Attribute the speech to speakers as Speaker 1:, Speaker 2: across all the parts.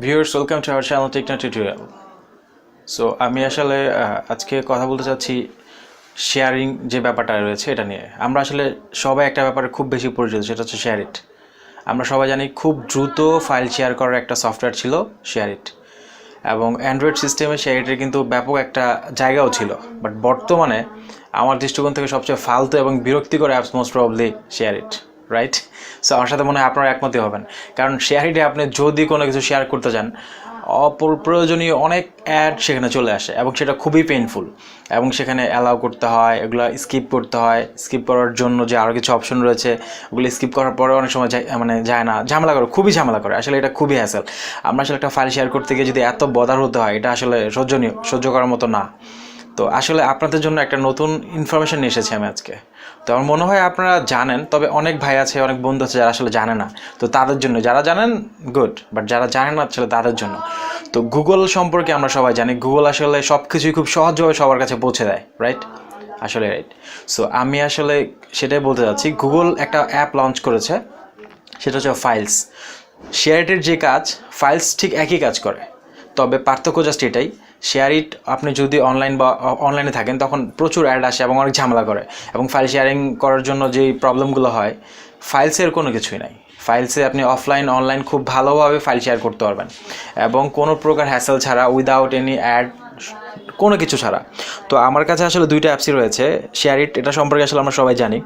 Speaker 1: Viewers, welcome to our channel Techno tutorial. So আমি আসলে আজকে কথা বলতে চাচ্ছি শেয়ারিং যে ব্যাপারটা রয়েছে এটা নিয়ে। আমরা আসলে সবাই একটা ব্যাপারে খুব বেশি পরিচিত, সেটা হচ্ছে শেয়ার ইট। আমরা সবাই জানি খুব দ্রুত ফাইল শেয়ার করার একটা সফটওয়্যার ছিল শেয়ার ইট, এবং অ্যান্ড্রয়েড সিস্টেমে শেয়ার ইটের কিন্তু ব্যাপক একটা জায়গাও ছিল। বাট বর্তমানে আমার দৃষ্টিকোণ থেকে সবচেয়ে ফালতু এবং বিরক্তিকর apps most probably share it, right? So আমার সাথে মনে হয় আপনারা একমতই হবেন, কারণ শেয়ার ইটে আপনি যদি কোনো কিছু শেয়ার করতে চান, অপ্রয়োজনীয় অনেক অ্যাড সেখানে চলে আসে এবং সেটা খুবই পেইনফুল, এবং সেখানে অ্যালাউ করতে হয়, এগুলো স্কিপ করতে হয়। স্কিপ করার জন্য যে আরও কিছু অপশন রয়েছে ওগুলো স্কিপ করার পরে অনেক সময় যায় না, ঝামেলা করে, খুবই ঝামেলা করে। আসলে এটা খুবই হ্যাসেল। আমরা আসলে একটা ফাইল শেয়ার করতে গিয়ে যদি এত বদার হতে হয়, এটা আসলে সহ্য করার মতো না। তো আসলে আপনাদের জন্য একটা নতুন ইনফরমেশন নিয়ে এসেছি আমি আজকে। তো আমার মনে হয় আপনারা জানেন, তবে অনেক ভাই আছে, অনেক বন্ধু আছে যারা আসলে জানে না। তো তাদের জন্য, যারা জানেন গুড, বাট যারা জানেন না আসলে তাদের জন্য। তো গুগল সম্পর্কে আমরা সবাই জানি, গুগল আসলে সব কিছুই খুব সহজভাবে সবার কাছে পৌঁছে দেয়, রাইট? আসলে রাইট। সো আমি আসলে সেটাই বলতে চাচ্ছি, গুগল একটা অ্যাপ লঞ্চ করেছে, সেটা হচ্ছে ফাইলস। শেয়ার ইটের যে কাজ, ফাইলস ঠিক একই কাজ করে, তবে পার্থক্য জাস্ট এটাই, শেয়ার ইট আপনি যদি অনলাইনে থাকেন তখন প্রচুর অ্যাড আসে এবং অনেক ঝামেলা করে, এবং ফাইল শেয়ারিং করার জন্য যেই প্রবলেমগুলো হয়, ফাইলসের কোনো কিছুই নাই। ফাইলসে আপনি অনলাইন খুব ভালোভাবে ফাইল শেয়ার করতে পারবেন, এবং কোনো প্রকার হ্যাসেল ছাড়া, উইদাউট এনি অ্যাড, কোনো কিছু ছাড়া। তো আমার কাছে আসলে দুইটা অ্যাপসই রয়েছে শেয়ার ইট, এটা সম্পর্কে আসলে আমরা সবাই জানি।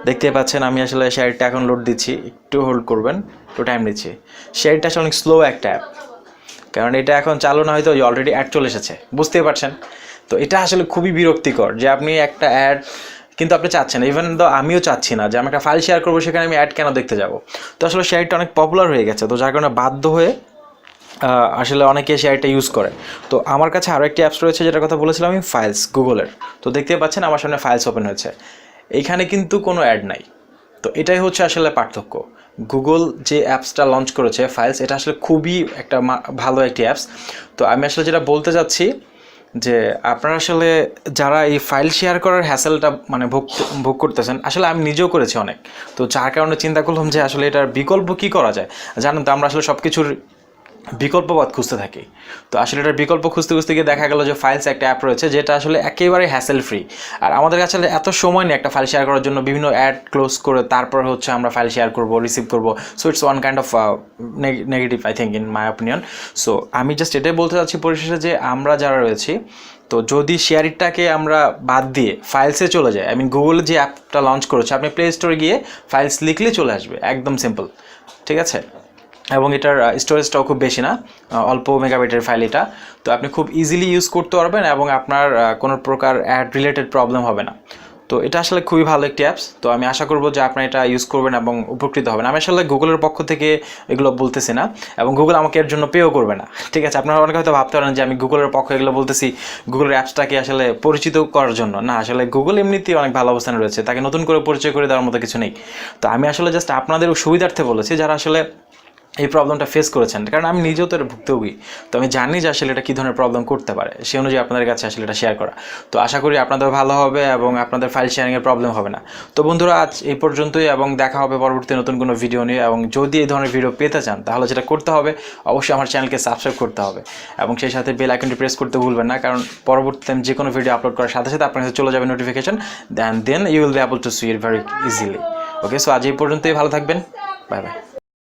Speaker 1: দেখতে পাচ্ছেন আমি আসলে শেয়ার ইটটা এখন লোড দিচ্ছি, একটু হোল্ড করবেন, একটু টাইম দিচ্ছি। শেয়ার ইটটা আসলে অনেক স্লো একটা অ্যাপ, কারণ এটা এখন চালু না হয়তো অলরেডি অ্যাড চলে এসেছে, বুঝতেই পারছেন। তো এটা আসলে খুবই বিরক্তিকর যে আপনি একটা অ্যাড কিন্তু আপনি চাচ্ছেন, ইভেন তো আমিও চাচ্ছি না যে আমি একটা ফাইল শেয়ার করবো, সেখানে আমি অ্যাড কেন দেখতে যাব। তো আসলে শেয়ারটা অনেক পপুলার হয়ে গেছে, তো যার কারণে বাধ্য হয়ে আসলে অনেকে শেয়ারটা ইউজ করে। তো আমার কাছে আরও একটি অ্যাপস রয়েছে যেটার কথা বলেছিলাম আমি, ফাইলস, গুগলের। তো দেখতে পাচ্ছেন আমার সামনে ফাইলস ওপেন হয়েছে, এইখানে কিন্তু কোনো অ্যাড নাই। তো এটাই হচ্ছে আসলে পার্থক্য। গুগল যে অ্যাপসটা লঞ্চ করেছে ফাইলস, এটা আসলে খুবই একটা ভালো একটি অ্যাপস। তো আমি আসলে যেটা বলতে চাচ্ছি যে আপনারা আসলে যারা এই ফাইল শেয়ার করার হ্যাসেলটা ভোগ করতেছেন, আসলে আমি নিজেও করেছি অনেক। তো যার কারণে চিন্তা করলাম যে আসলে এটার বিকল্প কী করা যায়। জানেন তো আমরা আসলে সব কিছুর বিকল্প পথ খুঁজতে থাকি। তো আসলে এটার বিকল্প খুঁজতে গিয়ে দেখা গেল যে ফাইলস একটা অ্যাপ রয়েছে যেটা আসলে একেবারে হ্যাসেল ফ্রি। আর আমাদের কাছে এত সময় নেই একটা ফাইল শেয়ার করার জন্য, বিভিন্ন অ্যাড ক্লোজ করে তারপর হচ্ছে আমরা ফাইল শেয়ার করব, রিসিভ করব। So it's one kind of negative, I think, in my opinion. So আমি জাস্ট এটাই বলতে চাচ্ছি পরিশেষে যে আমরা যারা রয়েছি, তো যদি শেয়ার ইটটাকে আমরা বাদ দিয়ে ফাইলসে চলে যাই, গুগল যে অ্যাপটা লঞ্চ করেছে, আপনি প্লে স্টোরে গিয়ে ফাইলস লিখলে চলে আসবে, একদম সিম্পল, ঠিক আছে? এবং এটার স্টোরেজটাও খুব বেশি না, অল্প মেগাবাইটের ফাইল এটা। তো আপনি খুব ইজিলি ইউজ করতে পারবেন এবং আপনার কোনো প্রকার অ্যাড রিলেটেড প্রবলেম হবে না। তো এটা আসলে খুবই ভালো একটি অ্যাপস। তো আমি আশা করবো যে আপনারা এটা ইউজ করবেন এবং উপকৃত হবেন। আমি আসলে গুগলের পক্ষ থেকে এগুলো বলতেছি না, এবং গুগল আমাকে এর জন্য পেও করবে না, ঠিক আছে? আপনারা অনেকে হয়তো ভাবতে পারেন যে আমি গুগলের পক্ষে এগুলো বলতেছি গুগলের অ্যাপসটাকে আসলে পরিচিত করার জন্য। না, আসলে গুগল এমনিতেই অনেক ভালো অবস্থানে রয়েছে, তাকে নতুন করে পরিচয় করে দেওয়ার মতো কিছু নেই। তো আমি আসলে জাস্ট আপনাদের সুবিধার্থে বলেছি যারা আসলে এই প্রবলেমটা ফেস করেছেন, কারণ আমি নিজেও তো এটা ভুক্তভোগী। তো আমি জানি যে আসলে এটা কী ধরনের প্রবলেম করতে পারে, সেই অনুযায়ী আপনাদের কাছে আসলে এটা শেয়ার করা। তো আশা করি আপনাদের ভালো হবে এবং আপনাদের ফাইল শেয়ারিংয়ের প্রবলেম হবে না। তো বন্ধুরা, আজ এই পর্যন্তই, এবং দেখা হবে পরবর্তী নতুন কোনো ভিডিও নিয়ে। এবং যদি এই ধরনের ভিডিও পেতে চান তাহলে যেটা করতে হবে, অবশ্যই আমার চ্যানেলকে সাবস্ক্রাইব করতে হবে, এবং সেই সাথে বেল আইকনটি প্রেস করতে ভুলবেন না, কারণ পরবর্তীতে আমি যে কোনো ভিডিও আপলোড করার সাথে সাথে আপনার কাছে চলে যাবে notification, then you will be able to see it very easily. Okay, so আজ এই পর্যন্তই, ভালো থাকবেন, বাই বাই।